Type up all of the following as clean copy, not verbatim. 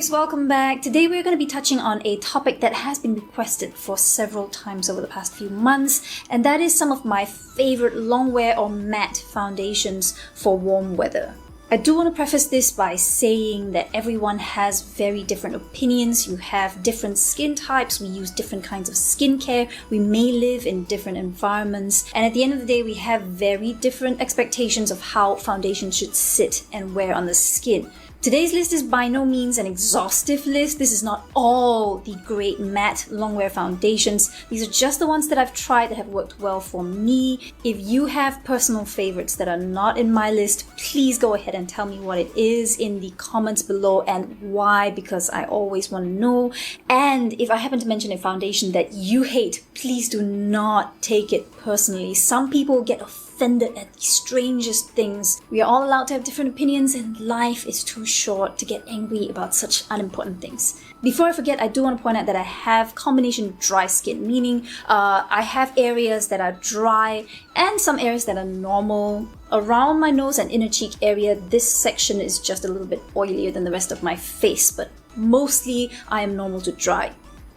faves, welcome back. Today we're going to be touching on a topic that has been requested for several times over the past few months, and that is some of my favorite long wear or matte foundations for warm weather. I do want to preface this by saying that everyone has very different opinions. You have different skin types, we use different kinds of skincare, we may live in different environments, and at the end of the day we have very different expectations of how foundation should sit and wear on the skin. Today's list is by no means an exhaustive list. This is not all the great matte longwear foundations. These are just the ones that I've tried that have worked well for me. If you have personal favorites that are not in my list, please go ahead and tell me what it is in the comments below and why, because I always want to know. And if I happen to mention a foundation that you hate, please do not take it personally. Some people get offended at the strangest things. We are all allowed to have different opinions, and life is too short to get angry about such unimportant things. Before I forget, I do want to point out that I have combination dry skin, meaning I have areas that are dry and some areas that are normal. Around my nose and inner cheek area, this section is just a little bit oilier than the rest of my face, but mostly I am normal to dry.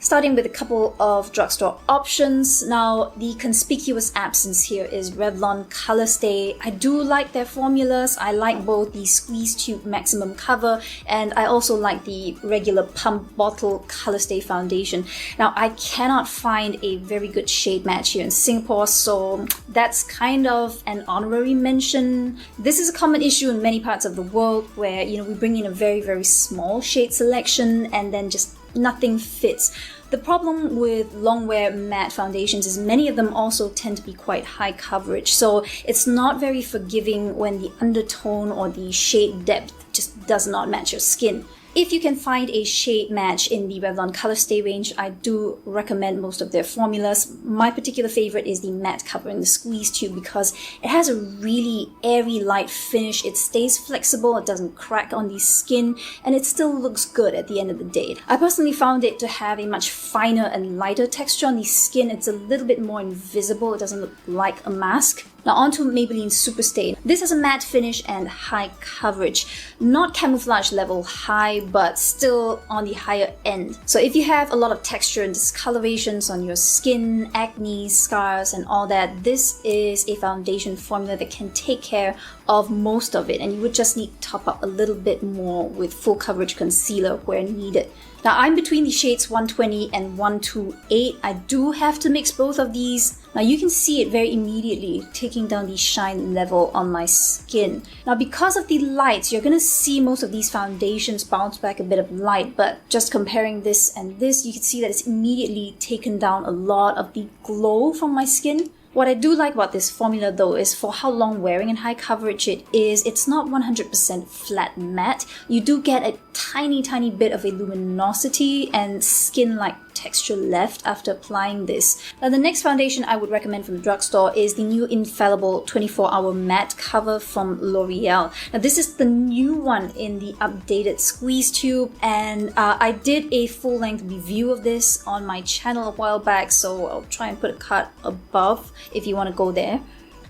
Starting with a couple of drugstore options. Now, the conspicuous absence here is Revlon Colorstay. I do like their formulas. I like both the squeeze tube maximum cover, and I also like the regular pump bottle Colorstay foundation. Now, I cannot find a very good shade match here in Singapore, so that's kind of an honorary mention. This is a common issue in many parts of the world where, we bring in a very, very small shade selection and then just nothing fits. The problem with longwear matte foundations is many of them also tend to be quite high coverage, so it's not very forgiving when the undertone or the shade depth just does not match your skin. If you can find a shade match in the Revlon Colorstay range, I do recommend most of their formulas. My particular favorite is the matte cover in the squeeze tube because it has a really airy light finish. It stays flexible, it doesn't crack on the skin, and it still looks good at the end of the day. I personally found it to have a much finer and lighter texture on the skin. It's a little bit more invisible, it doesn't look like a mask. Now onto Maybelline Superstay. This has a matte finish and high coverage. Not camouflage level high, but still on the higher end. So if you have a lot of texture and discolorations on your skin, acne, scars and all that, this is a foundation formula that can take care of most of it, and you would just need to top up a little bit more with full coverage concealer where needed. Now I'm between the shades 120 and 128. I do have to mix both of these. Now you can see it very immediately taking down the shine level on my skin. Now because of the lights, you're going to see most of these foundations bounce back a bit of light, but just comparing this and this, you can see that it's immediately taken down a lot of the glow from my skin. What I do like about this formula though is for how long wearing and high coverage it is, it's not 100% flat matte. You do get a tiny bit of a luminosity and skin-like texture left after applying this. Now the next foundation I would recommend from the drugstore is the new Infallible 24-hour matte cover from L'Oreal. Now this is the new one in the updated squeeze tube, and I did a full-length review of this on my channel a while back, so I'll try and put a card above if you want to go there.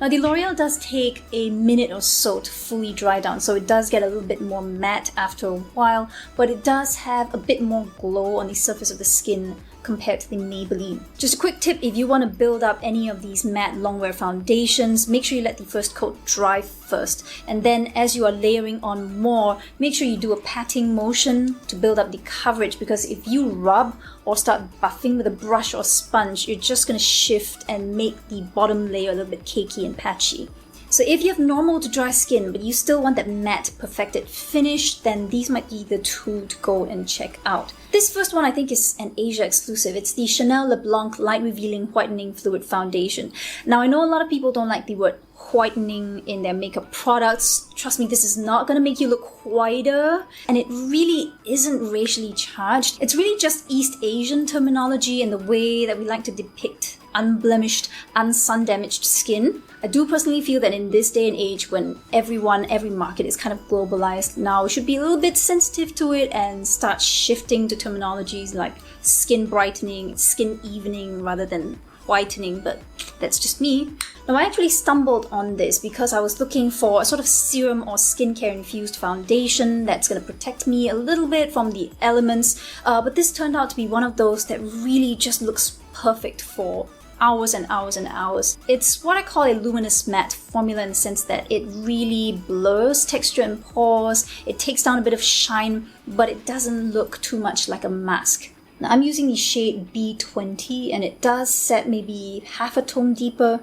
Now the L'Oreal does take a minute or so to fully dry down, so it does get a little bit more matte after a while, but it does have a bit more glow on the surface of the skin compared to the Maybelline. Just a quick tip, if you want to build up any of these matte longwear foundations, make sure you let the first coat dry first, and then as you are layering on more, make sure you do a patting motion to build up the coverage, because if you rub or start buffing with a brush or sponge, you're just going to shift and make the bottom layer a little bit cakey and patchy. So if you have normal to dry skin, but you still want that matte perfected finish, then these might be the two to go and check out. This first one I think is an Asia exclusive. It's the Chanel Le Blanc Light Revealing Whitening Fluid Foundation. Now I know a lot of people don't like the word whitening in their makeup products. Trust me, this is not going to make you look whiter, and it really isn't racially charged. It's really just East Asian terminology and the way that we like to depict unblemished, sun-damaged skin. I do personally feel that in this day and age when every market is kind of globalized now, we should be a little bit sensitive to it and start shifting to terminologies like skin brightening, skin evening rather than whitening, but that's just me. Now, I actually stumbled on this because I was looking for a sort of serum or skincare infused foundation that's going to protect me a little bit from the elements, but this turned out to be one of those that really just looks perfect for hours and hours and hours. It's what I call a luminous matte formula in the sense that it really blurs texture and pores, it takes down a bit of shine, but it doesn't look too much like a mask. Now, I'm using the shade B20 and it does set maybe half a tone deeper.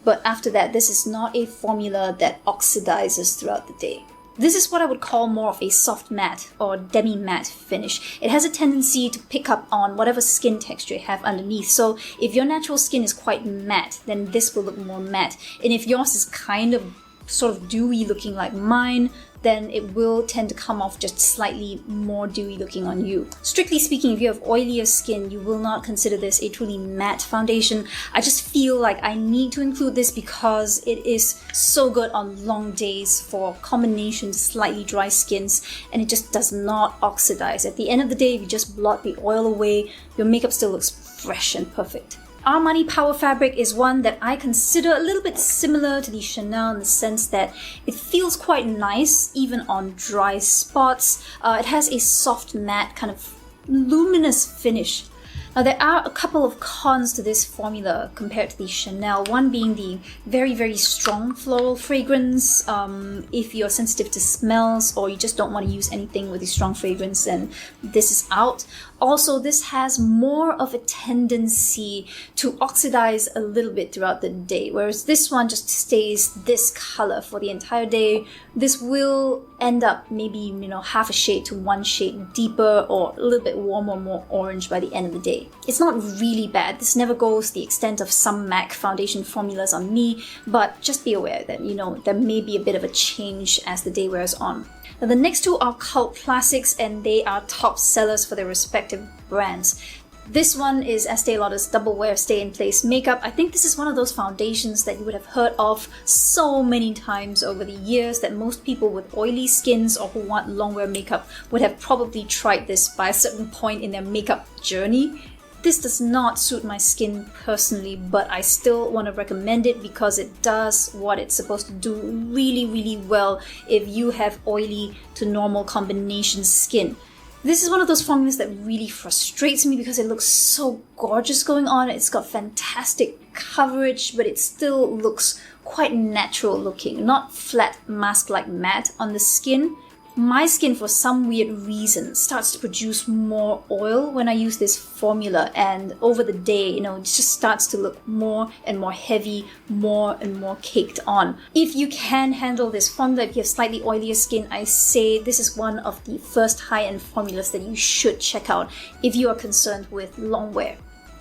But after that, this is not a formula that oxidizes throughout the day. This is what I would call more of a soft matte or demi-matte finish. It has a tendency to pick up on whatever skin texture you have underneath. So if your natural skin is quite matte, then this will look more matte. And if yours is kind of sort of dewy looking like mine, then it will tend to come off just slightly more dewy looking on you. Strictly speaking, if you have oilier skin, you will not consider this a truly matte foundation. I just feel like I need to include this because it is so good on long days for combination slightly dry skins, and it just does not oxidize. At the end of the day, if you just blot the oil away, your makeup still looks fresh and perfect. Armani Power Fabric is one that I consider a little bit similar to the Chanel in the sense that it feels quite nice even on dry spots. It has a soft matte kind of luminous finish. Now, there are a couple of cons to this formula compared to the Chanel, one being the very, very strong floral fragrance. If you're sensitive to smells or you just don't want to use anything with a strong fragrance, then this is out. Also, this has more of a tendency to oxidize a little bit throughout the day, whereas this one just stays this color for the entire day. This will end up maybe, half a shade to one shade deeper or a little bit warmer, more orange by the end of the day. It's not really bad. This never goes the extent of some MAC foundation formulas on me, but just be aware that, there may be a bit of a change as the day wears on. Now, the next two are cult classics and they are top sellers for their respective brands. This one is Estee Lauder's Double Wear Stay in Place Makeup. I think this is one of those foundations that you would have heard of so many times over the years that most people with oily skins or who want long wear makeup would have probably tried this by a certain point in their makeup journey. This does not suit my skin personally, but I still want to recommend it because it does what it's supposed to do really, really well if you have oily to normal combination skin. This is one of those formulas that really frustrates me because it looks so gorgeous going on. It's got fantastic coverage, but it still looks quite natural looking, not flat mask-like matte on the skin. My skin, for some weird reason, starts to produce more oil when I use this formula, and over the day, it just starts to look more and more heavy, more and more caked on. If you can handle this formula, if you have slightly oilier skin, I say this is one of the first high-end formulas that you should check out if you are concerned with long wear.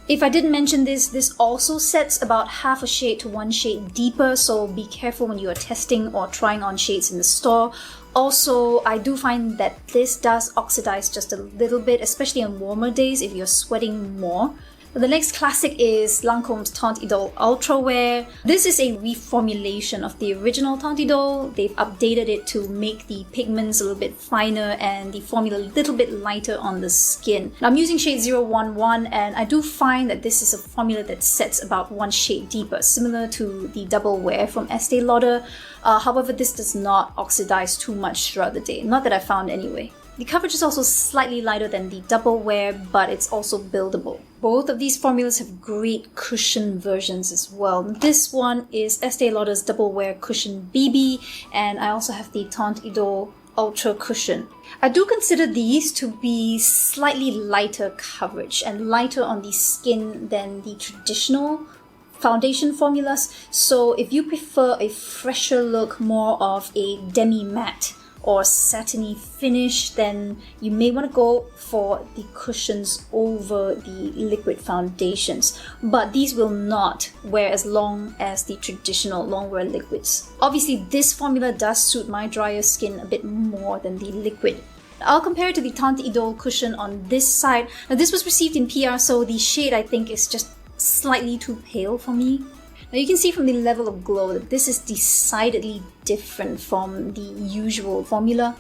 If I didn't mention this also sets about half a shade to one shade deeper, so be careful when you are testing or trying on shades in the store. Also, I do find that this does oxidize just a little bit, especially on warmer days if you're sweating more. The next classic is Lancome's Teint Idole Ultra Wear. This is a reformulation of the original Teint Idole. They've updated it to make the pigments a little bit finer and the formula a little bit lighter on the skin. Now, I'm using shade 011 and I do find that this is a formula that sets about one shade deeper, similar to the Double Wear from Estee Lauder. However, this does not oxidize too much throughout the day, not that I found anyway. The coverage is also slightly lighter than the Double Wear, but it's also buildable. Both of these formulas have great cushion versions as well. This one is Estee Lauder's Double Wear Cushion BB, and I also have the Teint Idole Ultra Cushion. I do consider these to be slightly lighter coverage and lighter on the skin than the traditional foundation formulas. So if you prefer a fresher look, more of a demi-matte or satiny finish, then you may want to go for the cushions over the liquid foundations. But these will not wear as long as the traditional long wear liquids. Obviously, this formula does suit my drier skin a bit more than the liquid. I'll compare it to the Teint Idole cushion on this side. Now, this was received in PR, so the shade I think is just slightly too pale for me. Now you can see from the level of glow that this is decidedly different from the usual formula.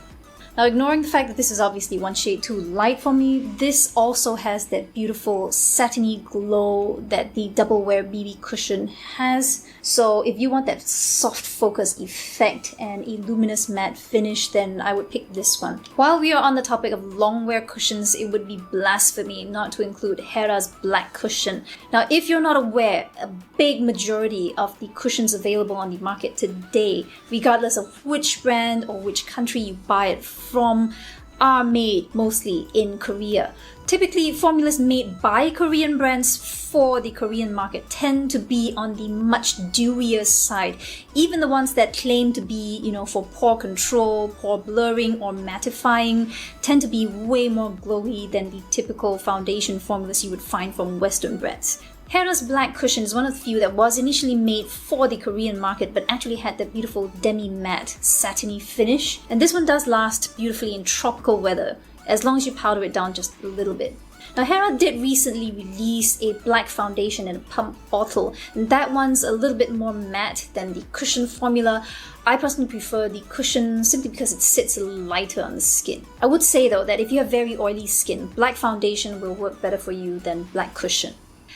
Now, ignoring the fact that this is obviously one shade too light for me, this also has that beautiful satiny glow that the Double Wear BB cushion has. So if you want that soft focus effect and a luminous matte finish, then I would pick this one. While we are on the topic of long wear cushions, it would be blasphemy not to include HERA's Black Cushion. Now, if you're not aware, a big majority of the cushions available on the market today, regardless of which brand or which country you buy it from, are made mostly in Korea. Typically, formulas made by Korean brands for the Korean market tend to be on the much dewier side. Even the ones that claim to be, for pore control, pore blurring, or mattifying tend to be way more glowy than the typical foundation formulas you would find from Western brands. HERA's Black Cushion is one of the few that was initially made for the Korean market but actually had that beautiful demi-matte satiny finish. And this one does last beautifully in tropical weather, as long as you powder it down just a little bit. Now, HERA did recently release a black foundation in a pump bottle, and that one's a little bit more matte than the cushion formula. I personally prefer the cushion simply because it sits a little lighter on the skin. I would say though that if you have very oily skin, black foundation will work better for you than black cushion.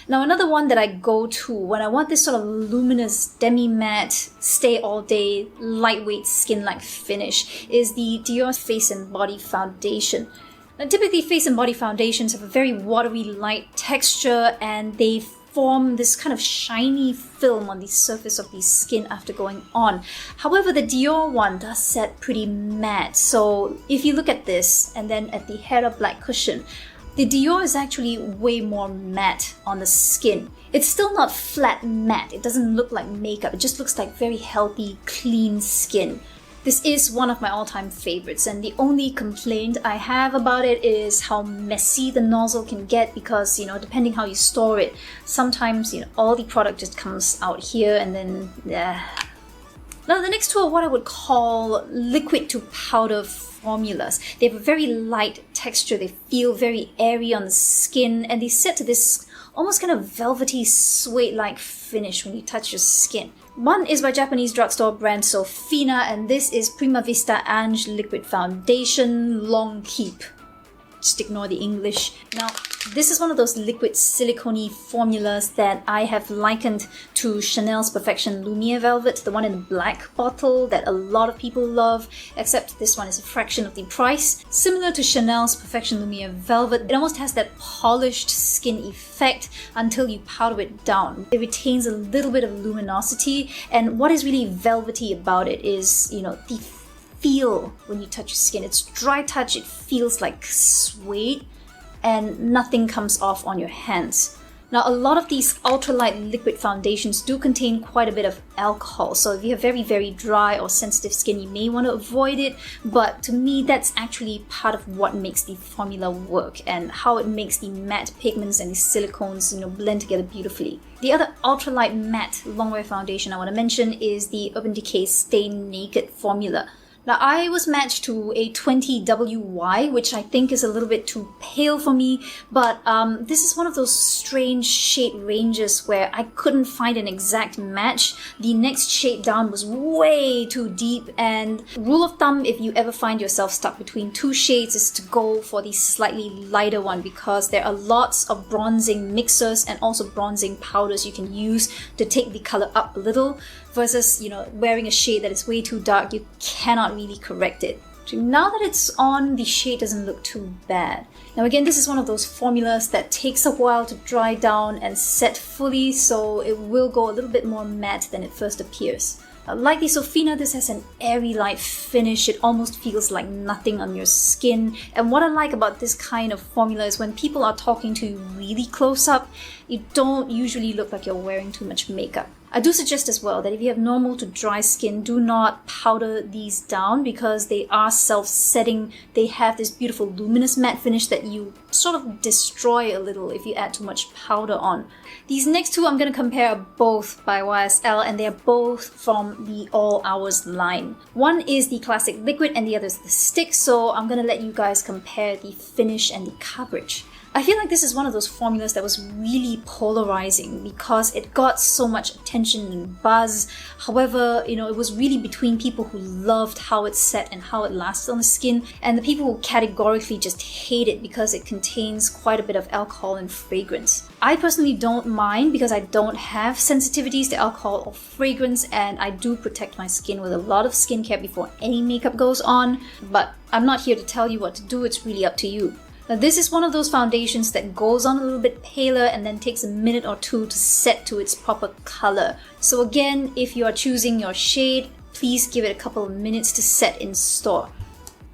Now, another one that I go to when I want this sort of luminous demi-matte, stay all day, lightweight skin-like finish is the Dior Face and Body Foundation. Now, typically face and body foundations have a very watery light texture and they form this kind of shiny film on the surface of the skin after going on. However, the Dior one does set pretty matte. So if you look at this and then at the HERA Black Cushion, the Dior is actually way more matte on the skin. It's still not flat matte. It doesn't look like makeup. It just looks like very healthy, clean skin. This is one of my all-time favorites, and the only complaint I have about it is how messy the nozzle can get because, depending how you store it, sometimes, all the product just comes out here and then, Now, the next two are what I would call liquid to powder formulas. They have a very light texture, they feel very airy on the skin, and they set to this almost kind of velvety suede-like finish when you touch your skin. One is by Japanese drugstore brand Sofina, and this is PrimaVista Ange Liquid Foundation Long Keep. Just ignore the English. Now, this is one of those liquid silicone formulas that I have likened to Chanel's Perfection Lumiere Velvet, the one in the black bottle that a lot of people love, except this one is a fraction of the price. Similar to Chanel's Perfection Lumiere Velvet, it almost has that polished skin effect until you powder it down. It retains a little bit of luminosity, and what is really velvety about it is, the feel when you touch your skin. It's dry touch, it feels like suede, and nothing comes off on your hands. Now, a lot of these ultralight liquid foundations do contain quite a bit of alcohol, so if you have very, very dry or sensitive skin, you may want to avoid it, but to me, that's actually part of what makes the formula work and how it makes the matte pigments and the silicones, blend together beautifully. The other ultralight matte longwear foundation I want to mention is the UrbanDecay Stay Naked formula. Now, I was matched to a 20WY, which I think is a little bit too pale for me, but this is one of those strange shade ranges where I couldn't find an exact match. The next shade down was way too deep, and rule of thumb, if you ever find yourself stuck between two shades, is to go for the slightly lighter one because there are lots of bronzing mixers and also bronzing powders you can use to take the color up a little. Versus, wearing a shade that is way too dark, you cannot really correct it. So now that it's on, the shade doesn't look too bad. Now again, this is one of those formulas that takes a while to dry down and set fully, so it will go a little bit more matte than it first appears. Like the Sofina, this has an airy light finish. It almost feels like nothing on your skin. And what I like about this kind of formula is when people are talking to you really close up, you don't usually look like you're wearing too much makeup. I do suggest as well that if you have normal to dry skin, do not powder these down because they are self-setting. They have this beautiful luminous matte finish that you sort of destroy a little if you add too much powder on. These next two I'm going to compare are both by YSL, and they're both from the All Hours line. One is the classic liquid and the other is the stick, so I'm going to let you guys compare the finish and the coverage. I feel like this is one of those formulas that was really polarizing because it got so much attention and buzz. However, it was really between people who loved how it set and how it lasted on the skin, and the people who categorically just hate it because it contains quite a bit of alcohol and fragrance. I personally don't mind because I don't have sensitivities to alcohol or fragrance, and I do protect my skin with a lot of skincare before any makeup goes on, but I'm not here to tell you what to do, it's really up to you. Now, this is one of those foundations that goes on a little bit paler and then takes a minute or two to set to its proper color. So again, if you are choosing your shade, please give it a couple of minutes to set in store.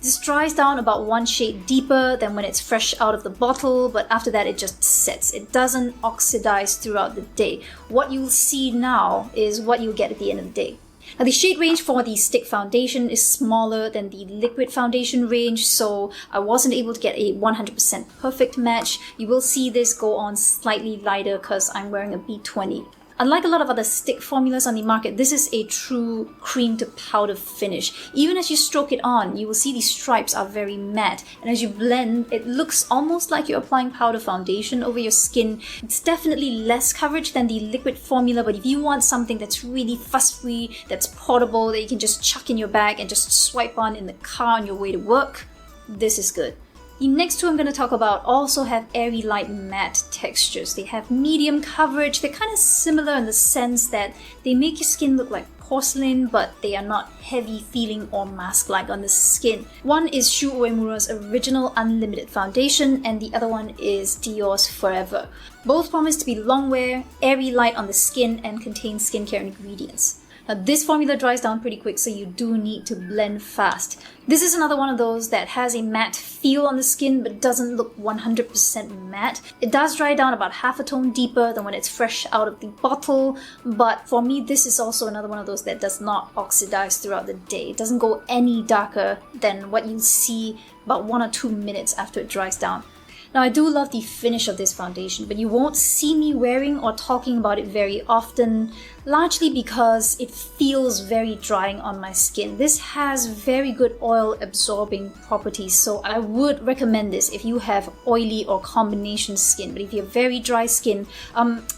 This dries down about one shade deeper than when it's fresh out of the bottle, but after that it just sets. It doesn't oxidize throughout the day. What you'll see now is what you'll get at the end of the day. Now, the shade range for the stick foundation is smaller than the liquid foundation range, so I wasn't able to get a 100% perfect match. You will see this go on slightly lighter because I'm wearing a B20. Unlike a lot of other stick formulas on the market, this is a true cream to powder finish. Even as you stroke it on, you will see the stripes are very matte, and as you blend, it looks almost like you're applying powder foundation over your skin. It's definitely less coverage than the liquid formula, but if you want something that's really fuss-free, that's portable, that you can just chuck in your bag and just swipe on in the car on your way to work, this is good. The next two I'm going to talk about also have airy light matte textures. They have medium coverage. They're kind of similar in the sense that they make your skin look like porcelain, but they are not heavy feeling or mask-like on the skin. One is ShuUemura's Original Unlimited Foundation, and the other one is Dior's Forever. Both promise to be long wear, airy light on the skin, and contain skincare ingredients. Now, this formula dries down pretty quick, so you do need to blend fast. This is another one of those that has a matte feel on the skin but doesn't look 100% matte. It does dry down about half a tone deeper than when it's fresh out of the bottle, but for me this is also another one of those that does not oxidize throughout the day. It doesn't go any darker than what you see about 1 or 2 minutes after it dries down. Now, I do love the finish of this foundation, but you won't see me wearing or talking about it very often, largely because it feels very drying on my skin. This has very good oil absorbing properties, so I would recommend this if you have oily or combination skin. But if you have very dry skin,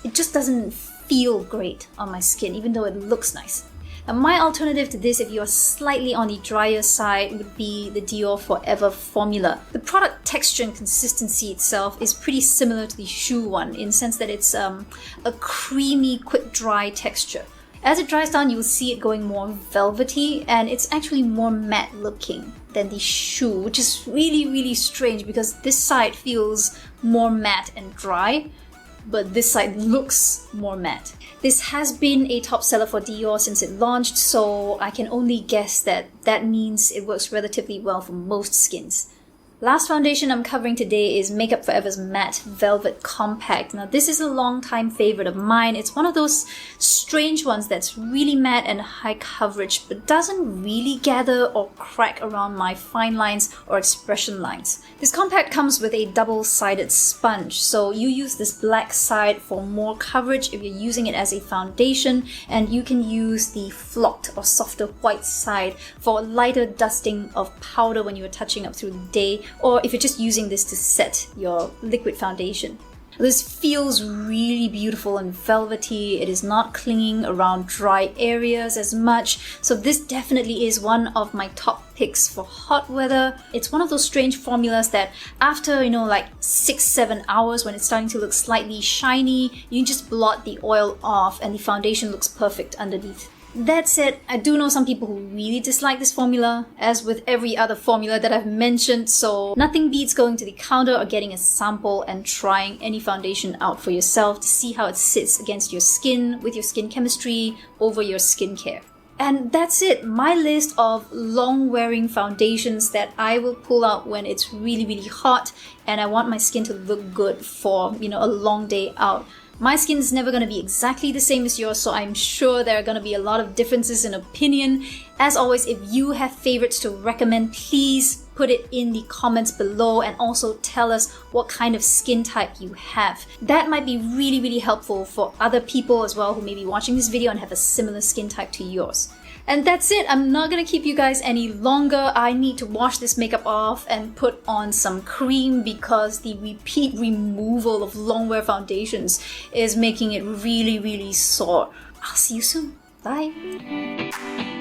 it just doesn't feel great on my skin, even though it looks nice. Now, my alternative to this, if you are slightly on the drier side, would be the Dior Forever formula. The product texture and consistency itself is pretty similar to the Shu one, in the sense that it's a creamy, quick dry texture. As it dries down, you will see it going more velvety, and it's actually more matte looking than the Shu, which is really strange because this side feels more matte and dry, but this side looks more matte. This has been a top seller for Dior since it launched, so I can only guess that means it works relatively well for most skins. Last foundation I'm covering today is Makeup Forever's Matte Velvet Compact. Now, this is a long-time favorite of mine. It's one of those strange ones that's really matte and high coverage, but doesn't really gather or crack around my fine lines or expression lines. This compact comes with a double-sided sponge, so you use this black side for more coverage if you're using it as a foundation, and you can use the flocked or softer white side for lighter dusting of powder when you are touching up through the day, or if you're just using this to set your liquid foundation. This feels really beautiful and velvety. It is not clinging around dry areas as much, so this definitely is one of my top picks for hot weather. It's one of those strange formulas that after, like 6-7 hours, when it's starting to look slightly shiny, you can just blot the oil off and the foundation looks perfect underneath. That said, I do know some people who really dislike this formula, as with every other formula that I've mentioned, so nothing beats going to the counter or getting a sample and trying any foundation out for yourself to see how it sits against your skin, with your skin chemistry, over your skincare. And that's it, my list of long-wearing foundations that I will pull out when it's really hot and I want my skin to look good for, a long day out. My skin is never going to be exactly the same as yours, so I'm sure there are going to be a lot of differences in opinion. As always, if you have favorites to recommend, please put it in the comments below, and also tell us what kind of skin type you have. That might be really helpful for other people as well who may be watching this video and have a similar skin type to yours. And that's it. I'm not gonna keep you guys any longer. I need to wash this makeup off and put on some cream because the repeat removal of longwear foundations is making it really, really sore. I'll see you soon. Bye.